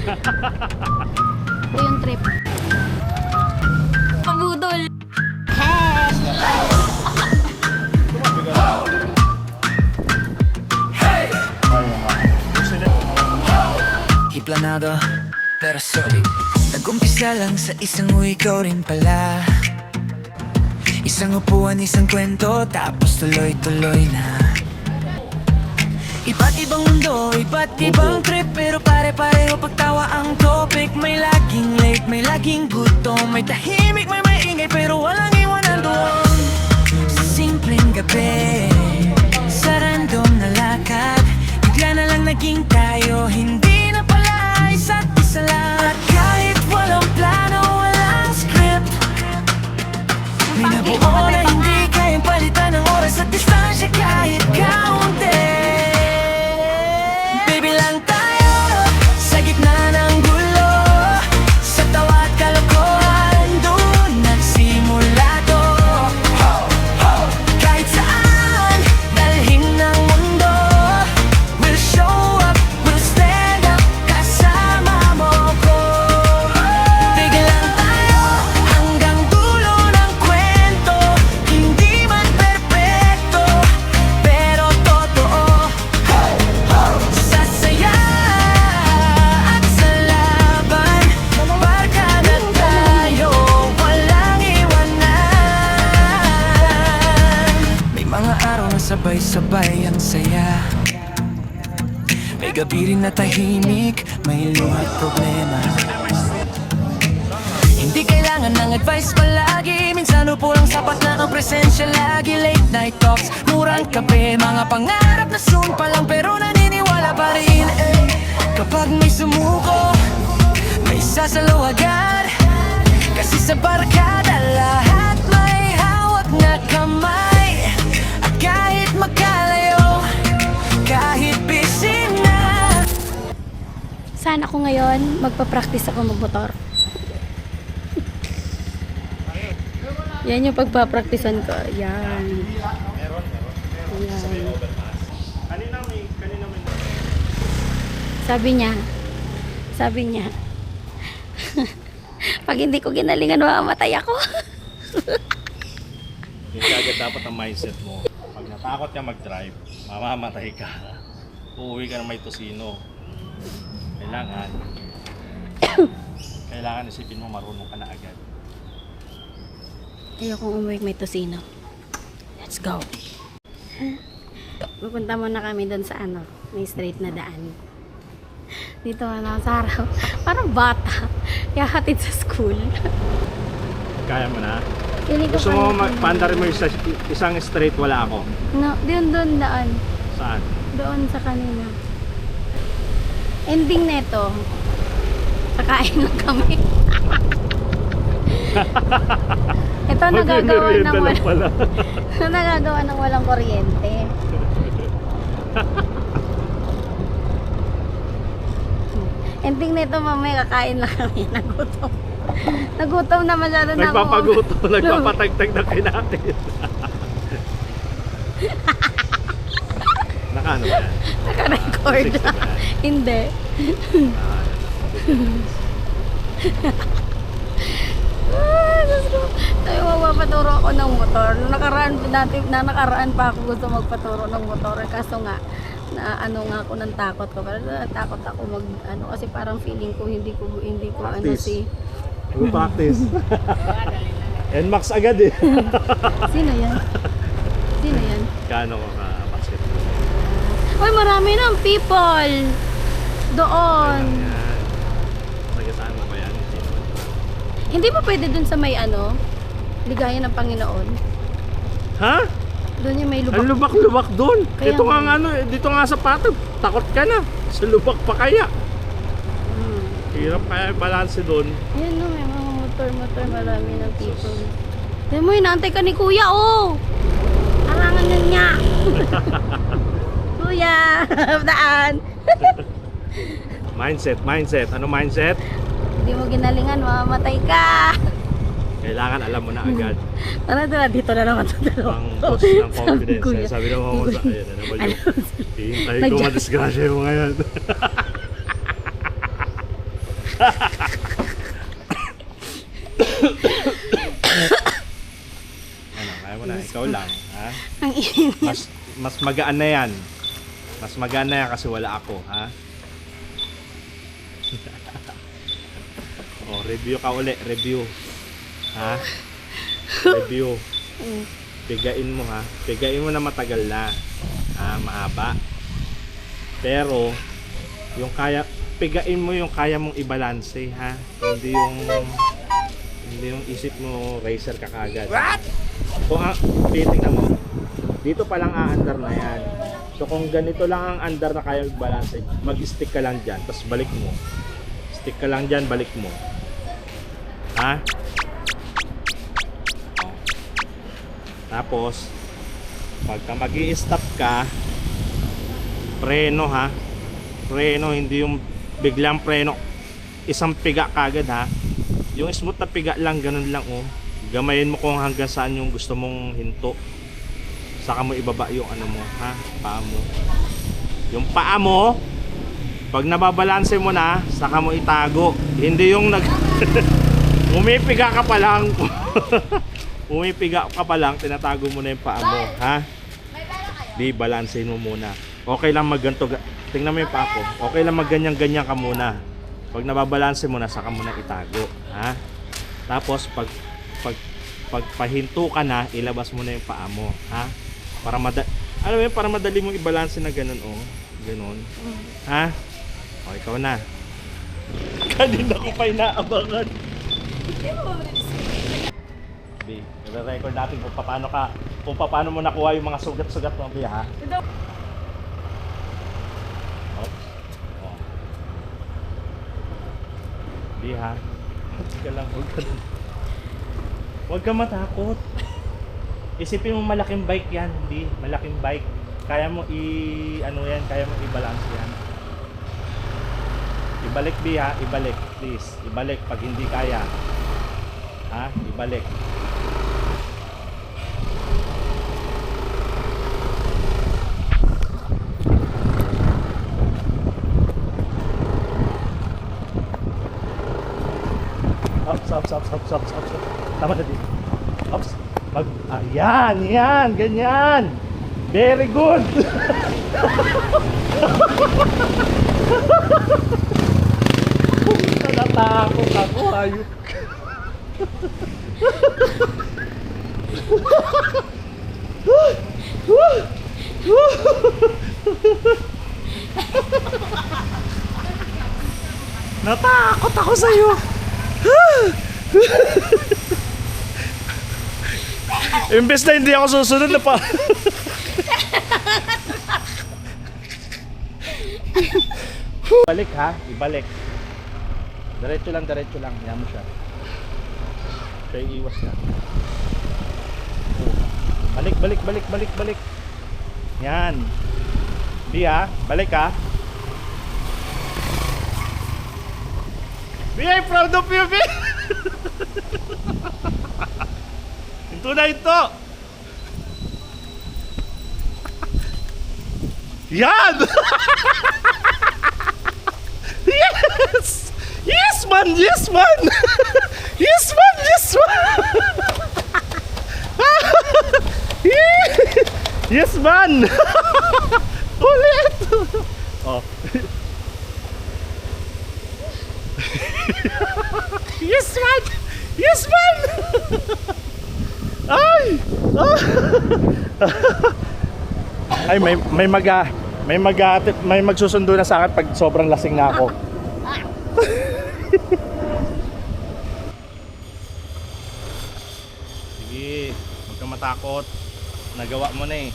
Ito yung trip. Pabudol. Planado, pero solid. Nag-umpisa lang sa isang ikaw rin pala. Isang upuan, isang kwento, tapos tuloy-tuloy na. Iba't ibang mundo, iba't ibang trip, pero pare-pareho pagtawa ang topic. May laging late, may laging gutom, may tahimik, may maingay, pero walang iwanan doon. Sa simpleng gabi, sa random na lakad, bigla na lang naging tayo, hindi na pala isa't isa lang. At kahit walang plano, walang script, may nabuo na hindi kayang palitan ng oras at distansya kahit kaunti. Baby lang tayo, sa gitna ng gulo, sa tawa at kalokohan, doon nagsimula to. Kahit saan, dalhin ng mundo, we'll show up, we'll stand up, kasama mo ko. Baby lang tayo, hanggang dulo ng kwento, hindi man perpekto, pero totoo. Sa saya at sa laban, barkada tayo, walang iwanan. May mga araw na sabay-sabay ang saya, may gabi rin na tahimik, may luhat problema. Hindi kailangan ng advice palagi, minsan upo lang sapat na ang presensya lagi. Late night talks, murang kape, mga pangarap na soon pa lang pero naniniwala pa rin. Kapag may sumuko, may sasalo agad, kasi sa barkada lahat may hawak na kamay. At kahit magkalayo, kahit busy na, Saan ako ngayon? Magpa-practice ako magmotor. Yan yung pagpa-practicean ko. Yan. Yan. Sabi niya, pag hindi ko ginalingan, mamamatay ako. Hindi agad dapat ang mindset mo. Pag natakot ka mag-drive, mamamatay ka. Uuwi ka na may tosino. Kailangan isipin mo marunong ka na agad. Ayokong umuwi may tosino. Let's go. Pupunta muna kami doon sa may straight na daan. Dito na sa araw. Parang bata. Kaya hatid sa school. Kaya mo na? Feeling ko Gusto mo kaya- magpandarin mo isang straight, wala ako? No, doon daan. Saan? Doon sa kanina. Ending neto. Kakain lang kami. Ito nagagawa ng Mag-merienda lang pala. nagagawa ng walang kuryente. Ending nito mamaya kakain lang kami. Nagutom. Nagutom na masyado na ako. Nagpapaguto, nagpapatagtag na kinatin. Nakaano ba yan? Naka-record. 60 ba yan? Hindi. Diyos ko. Tayo magpapaturo ako ng motor. Nakaraan pa ako gusto magpaturo ng motor. Kaso nga, nga ako ng takot ko. Pero natakot ako kasi parang feeling ko hindi ko Practice. Practice. NMAX agad eh. Sino yan? Sino yan? Kano ko ka basketball? Uy, marami ng people. Doon. Yan. Nagasaan mo ba yan? Hindi ba pwede dun sa may Ligaya ng Panginoon? Ha? Doon yung may lubak. Ang lubak-lubak doon. Kaya Ito nga nga. dito nga sa patag. Takot ka na. Sa lubak pa kaya. Hmm. Hirap kaya balance doon. Ayan no, may mga motor, marami ng people. Tignan mo, inaantay ka ni Kuya, oh! Arangan na niya! Kuya! Daan! Mindset. Ano mindset? Hindi mo ginalingan, mamamatay ka! Kailangan alam mo na agad. Dito na naman sa dalawa. Ang boost ng confidence. Kuya. Sabi ng mga sa ayan na naman yung hihintay ko Nandiyan. madisgrasya mo ngayon. Ano, kaya mo na, ikaw lang, ha? Ang init. Mas magaan na yan. Mas magaan na yan kasi wala ako, ha? Oh, review ka uli, review. Ha? Review. Pigain mo, ha? Pigain mo na matagal na. Ha, mahaba. Pero yung kaya, pigain mo yung kaya mong ibalanse, ha? Hindi yung isip mo racer ka kagad. What? Kung titingnan mo, dito pa lang aandar na yan. So kung ganito lang ang andar na kaya i-balance, mag-stick ka lang dyan, tapos balik mo. Stick ka lang dyan, balik mo. Ha? Oh. Tapos, pagka mag-i-stop ka, preno, ha? Preno, hindi yung biglang preno. Isang piga kagad, ha? Yung smooth na piga lang, ganun lang, oh. Gamayin mo kung hanggang saan yung gusto mong hinto. Saka mo ibaba yung ano mo, ha? Paa mo. Yung paa mo, pag nababalanse mo na, saka mo itago. Hindi yung umipiga ka pa lang. Umipiga ka pa lang, tinatago mo na yung paa mo, ha? Di, balansehin mo muna. Okay lang magganto. Tingnan mo yung paa ko. Okay lang magganyan-ganyan ka muna. Pag nababalanse mo na, saka mo na itago, ha? Tapos pag pahinto ka na, ilabas mo na yung paa mo, ha? Para alam mo yun, para madali mong i-balance na ganun, oh. Ganun. Ha? O, ikaw na. Kanina ko pa inaabangan. Bi, i-record natin kung paano mo nakuha yung mga sugat-sugat mo, Bi, ha? Oh. Oh. Bi, ha? Sige lang, huwag ka matakot. Isipin mo malaking bike yan, hindi malaking bike. Kaya mo kaya mo i-balance yan. Ibalik, Bi, ha, ibalik, please. Ibalik pag hindi kaya. Ha, ibalik. Stop. Tama na din. Ops. Yan, ganyan. Very good. Natakot ako, ayun. Natakot ako sa'yo. Imbes na hindi ako susunod na pa. Balik, ha, ibalik. Diretso lang, yan mo siya. Siya iwas na. Balik. Yan. Bi, ha, balik, ha. Bi, I'm proud of you, Bi. Ito na ito. Yan. Yes. Yes, man. Yes, man. Yes, man. Ulit. Oh. Yes, man. Ay! Ay, may magsusundo na sa akin pag sobrang lasing na ako. Sige, huwag kang matakot. Nagawa mo na eh.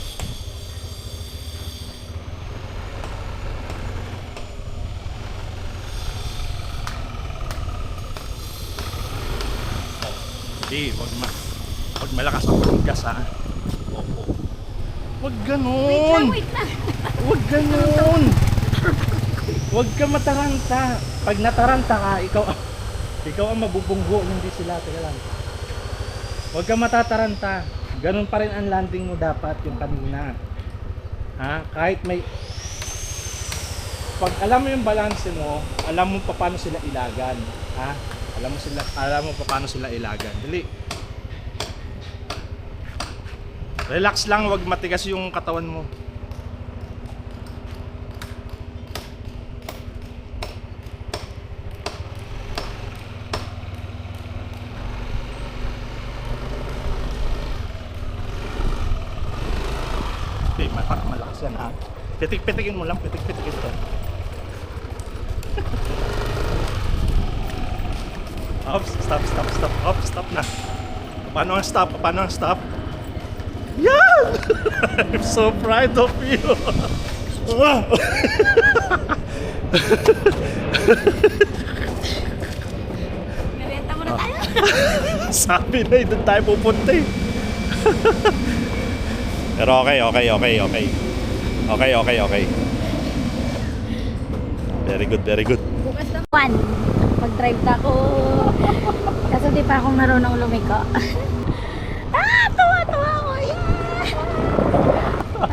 Sige, huwag malakas ang paggas, ha. Huwag ganun. Wait lang. Huwag ganun. Huwag ka mataranta. Pag nataranta ka, ikaw ang mabubunggo, hindi sila. Teka lang. Huwag ka matataranta. Ganun pa rin ang landing mo dapat yung kanina. Ha? Kahit may Pag alam mo yung balance mo, alam mo pa paano sila ilagan. Ha? Alam mo pa paano sila ilagan. Dali. Relax lang, wag matigas yung katawan mo. Okay, malakas yan ha. Pitik-pitikin mo lang, pitik-pitikin to. Oops, stop. Oops, stop na. Paano ang stop? Yan! I'm so proud of you. Merienda muna tayo. Sabi na, doon tayo pupunta eh. Pero okay. Very good. Bukas na one. Mag-drive na ako. Kaso di pa akong marunong lumiko. Tuwa ako.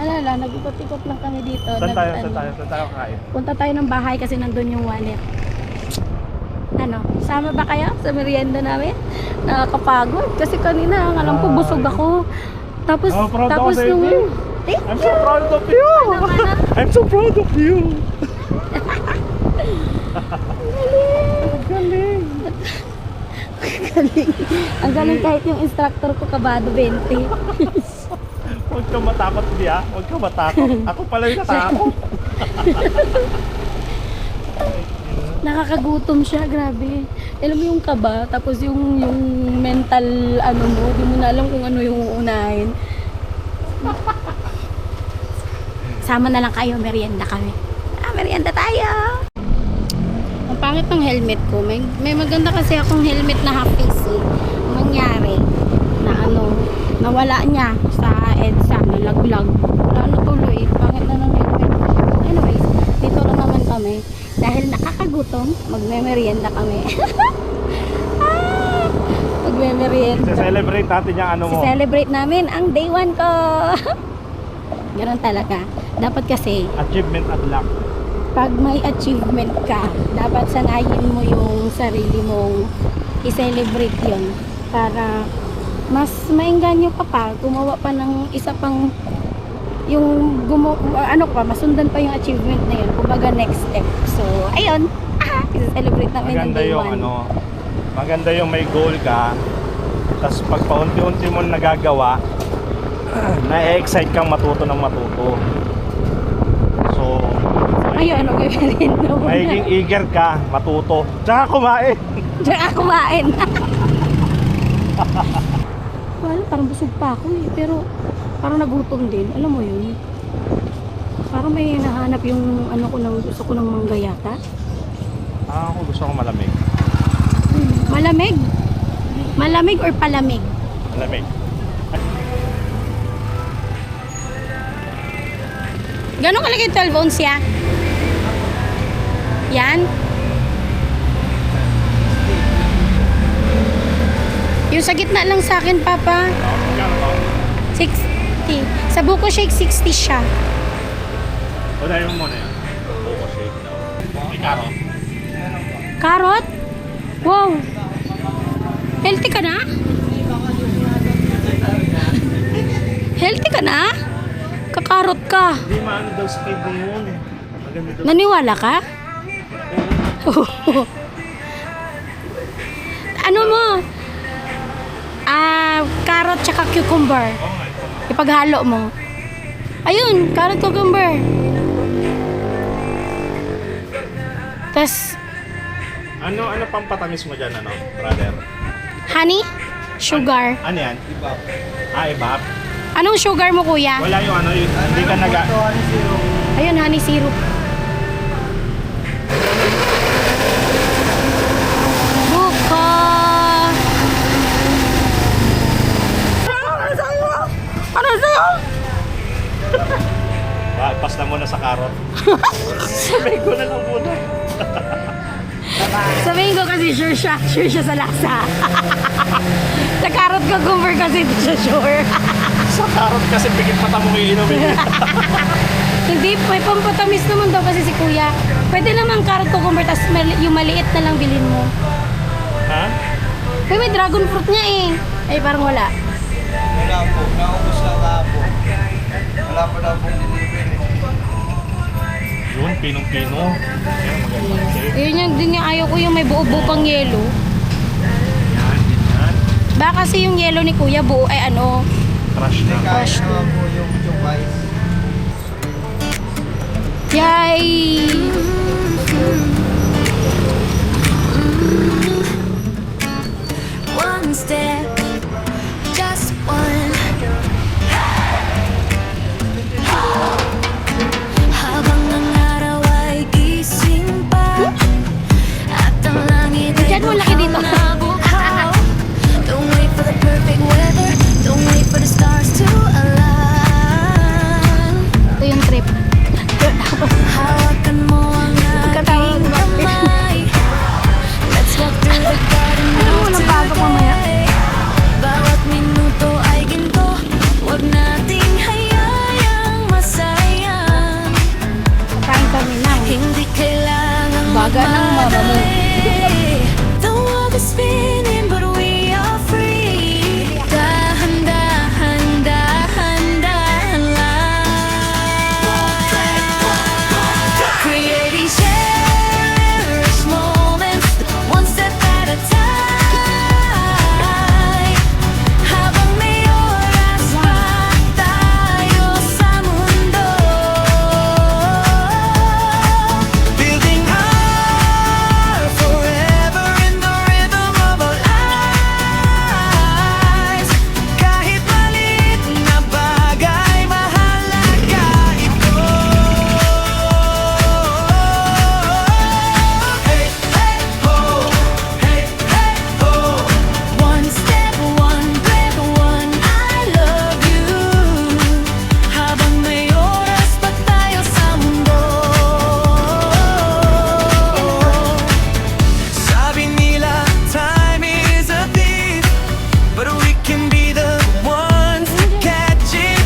Yeah! Nag-ikot-ikot lang kami dito. Saan tayo kakain? Punta tayo ng bahay kasi nandun yung wallet. Sama ba kayo sa merienda namin? Nakakapagod. Kasi kanina, alam ko, busog ako. Tapos proud ako sa nung... inyo. I'm so proud of you! I'm so proud of you! Galing! Ang galing kahit yung instructor ko kabado 20. Huwag ka matakot, Bia. Huwag ka matakot. Ako pala yung natakot. Nakakagutom siya, grabe. Alam mo yung kaba, tapos yung mental mo, di mo na alam kung ano yung uunahin. Sama na lang kayo, merienda kami. Merienda tayo! Ang pangit ng helmet ko. May maganda kasi akong helmet na half face eh. Ang mangyari na nawala niya sa EDSA, nalaglag. Wala na tuloy. Pangit na ng helmet. Anyways, dito lang naman kami. Dahil nakakagutom, magme-merienda kami. Magme-merienda. Celebrate natin yung mo. Celebrate namin ang day 1 ko. Ganun talaga. Dapat kasi, Achievement unlock. pag may achievement ka, dapat sanayin mo yung sarili mong i-celebrate yun para mas maengganyo ka pa, gumawa pa ng isa pang masundan pa yung achievement na yun, kumbaga next step. So, ayun, i-celebrate namin yung Maganda day yung 1. maganda yung may goal ka, tapos pag paunti-unti mo nagagawa, na-excite kang matuto ng matuto. So, Ayun, mag-merienda muna. magiging eager ka matuto. Tsaka kumain. Tsaka kumain. Wala, parang busog pa ako eh. Pero parang nagutom din. Alam mo yun? Parang may nahanap yung gusto ko ng mangga yata. Ako gusto ko malamig. Malamig? Malamig or palamig? Malamig. Gano'ng kalaki 12 ounce ya? Yan? Yung sa gitna lang sa akin, Papa. 60. Sa buko shake, 60 siya. Unahin mo muna yan. Buko shake daw. May karo. Carrot? Wow! Healthy ka na? Healthy ka na? Kakarot ka. Hindi maano daw sa kidney yun. Maganda daw. Naniwala ka? Ano mo? Carrot tsaka cucumber. Ipaghalo mo. Ayun, carrot cucumber. Tas, Ano pang patamis mo dyan, brother? honey, sugar. Ano yan? Ibap. Ibap. Anong sugar mo, kuya? Wala yung hindi ka Ayun, honey syrup. Buko! Ano sa'yo? Pas na muna sa karot. Sabihin ko na lang muna. Sabihin ko kasi sure siya sa lasa. Sa carrot cucumber kasi hindi siya sure. Sa karot kasi pigit mata mo iinumin. Hindi, may pampatamis naman daw kasi si kuya. Pwede naman carrot cucumber, tapos yung maliit na lang bilhin mo. Ha? Uy, may dragon fruit niya eh. Ay, parang wala. Wala po, naubos na nga po. Wala pa daw pong delivery. Yun, pinong-pino. Ayan, maganda shape. Yun yung din yung ayaw ko yung may buo-buo pang yelo. Yan, yan. Baka kasi yung yelo ni kuya buo ay ano. Crush na. Kaya Crush naman po yung chupais. Yay! One step, just one. Habang ang araw ay gising pa at ang langit ay Diyan mo laki dito. nabukaw. Don't wait for the perfect weather, don't wait for the stars to align. Ito yung trip. Hawakan mo ang Katawag aking mo. kamay. Let's walk through the garden Alam mo, of napasok mamaya. today. Bawat minuto ay ginto, huwag nating hayayang masayang. Kain kami na. Hindi kailangang Baga ng mama mo. magmadali. The world is spinning but we are free. Dahan-dahan, dahan-dahan lang. Creating cherished moments, one step at a time. Habang may oras pa tayo sa mundo, building our forever in the rhythm of our lives. Kahit maliit na bagay, mahalaga ito. Hey, hey, ho! Hey, hey, ho! One step, one breath, one I love you. Habang may oras pa tayo sa mundo. Sabi nila, time is a thief, but we can be the ones to catch it.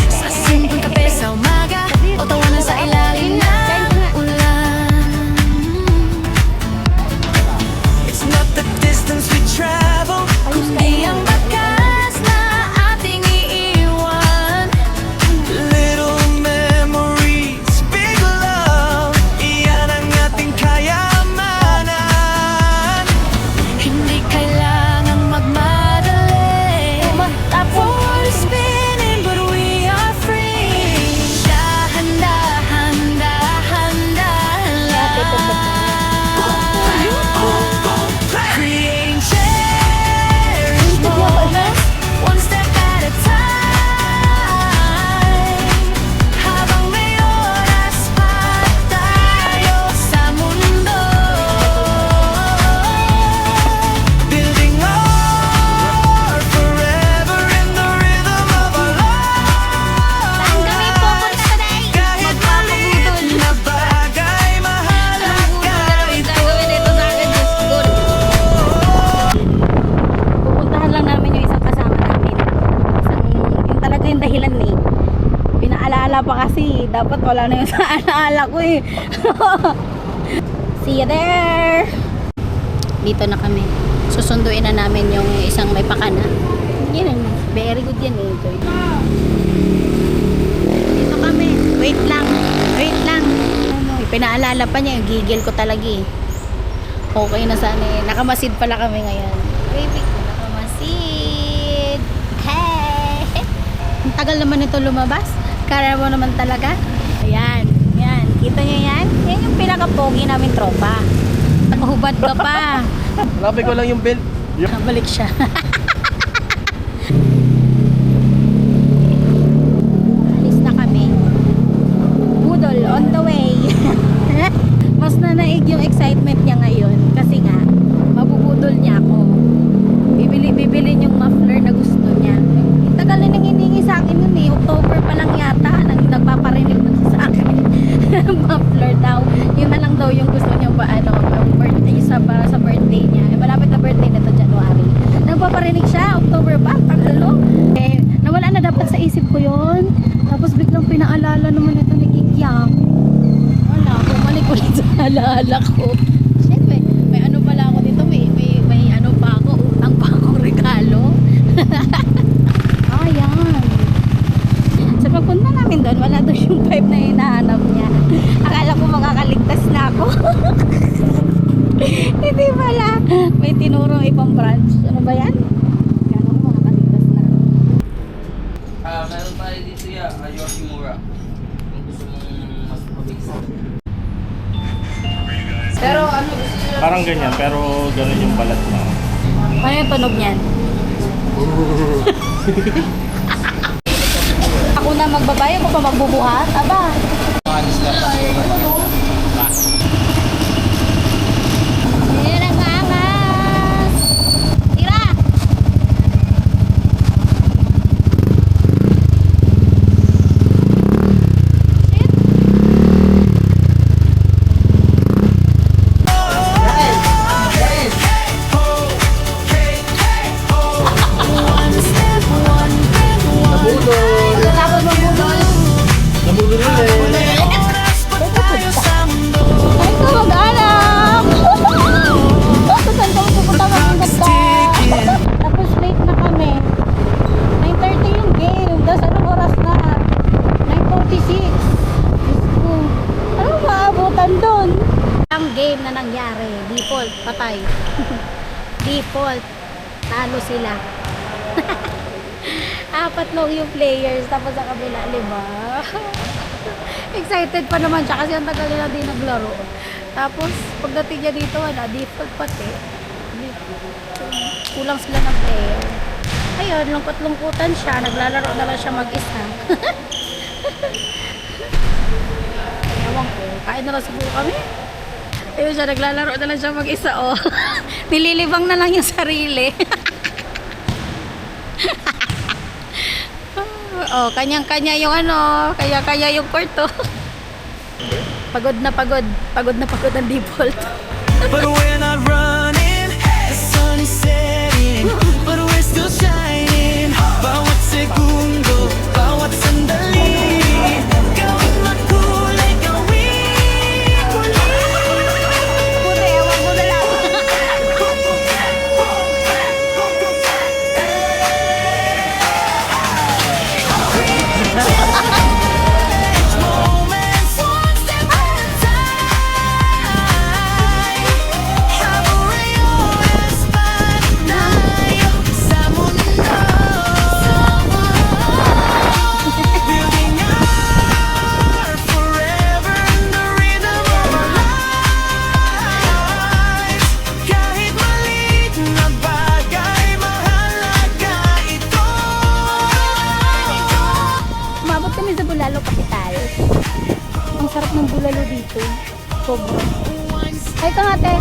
Sa simpleng kape sa umaga, o tawanan sa ilalim ng ulan. It's not the distance we travel, kundi ang bakas na ating iiwan. Little memories, big love, iyan ang ating kayamanan. Hindi kailangang magmadali. World is spinning but we are free. Dahan-dahan, dahan-dahan lang. Creating cherished moments, one step at a time. Habang may oras pa tayo sa mundo, building our forever in the rhythm of our Saan kami lives. pupunta today? Kahit maliit na bagay, mahalaga ito. Pupuntahan lang namin yung isang kasama namin. Yung talaga yung dahilan eh. Pinaalala pa kasi. Dapat wala na yung sa alaala ko eh. See you there! Dito na kami. Susunduin na namin yung isang may pakana. Yan, very good yan eh. Joy. Dito kami. Wait lang. Wait lang. Pinaalala pa niya. Yung gigil ko talaga eh. Okay na sana eh. Nakamasid pala kami ngayon. Baby ko, nakamasid. Hey! Ang tagal naman ito lumabas. Kaya mo naman talaga. Ayan. Yan. Kita niyo yan? Yan yung pinaka-pogi namin tropa. Nakahubad ka pa. Lapit ko lang yung belt. Balik siya. Alis na kami. Budol on the way. Mas nanaig yung excitement niya ngayon kasi nga mabubudol niya ako. Bibili yung muffler na gusto niya. Tagal na nang hiningi sa akin yun eh. October pa lang yata nang nagpaparinig na siya sa akin. Muffler daw. Yun na lang daw yung gusto niya ba ano, birthday sa birthday niya. Eh, malapit na birthday na to January. Nagpaparinig siya October pa. Tagalo. Eh, nawala na dapat sa isip ko yun. Tapos biglang pinaalala naman ito ni King Yang. Wala, bumalik ulit sa alaala ko. Siyempre, may ano pala ako dito, may ano pa ako, utang pa akong regalo. Ayan. Sa pagpunta namin doon, wala doon yung pipe na hinahanap niya. Akala ko makakaligtas na ako. Hindi pala. May tinurong ibang branch. Ano ba yan? Akala ko makakaligtas na. Meron tayo dito Yoshimura. Kung gusto mong mas mabilis. Pero ano gusto nyo? Parang ganyan, pero ganun yung balat na. Ano yung tunog niyan? Ako na magbabayo, ako pa magbubuhat. Aba. Yan ang angas. Tira! Shit. Tapos magbubul. Ay, ko mag-anak! Saan kami pupunta mag-ingat ka? Tapos late na kami. 9:30 yung game. Tapos anong oras na? 9:46. Diyos ko. Anong maabutan doon? Ang game na nangyari. Default, patay. Default. Talo sila. Apat lang yung players. Tapos sa kabila, 5. Excited pa naman siya kasi ang tagal nila din naglaro. Tapos pagdating niya dito, wala, default pati. Kulang sila ng player. Ayun, lungkot-lungkutan siya. Naglalaro na lang siya mag-isa. Ewan ko, kain na lang siguro kami. Ayun siya, naglalaro na lang siya mag-isa. Oh. Nililibang na lang yung sarili. Oh, kanyang-kanya yung ano, kaya yung kwarto. Pagod na pagod ang default. But we're not running, the sun is setting, but we're still shining. Bawat segundo, bawat sandali, gawin makulay, gawin muli. Puti, ewan mo na lang. Moments, one step at a time. Habang oras pa tayo sa mundo. Building our forever in the rhythm of our lives. Kahit maliit na bagay, mahalaga ito. Umabot kami sa Bulalo Capital. Ang sarap ng bulalo dito. Sobra. Ay, ito ate.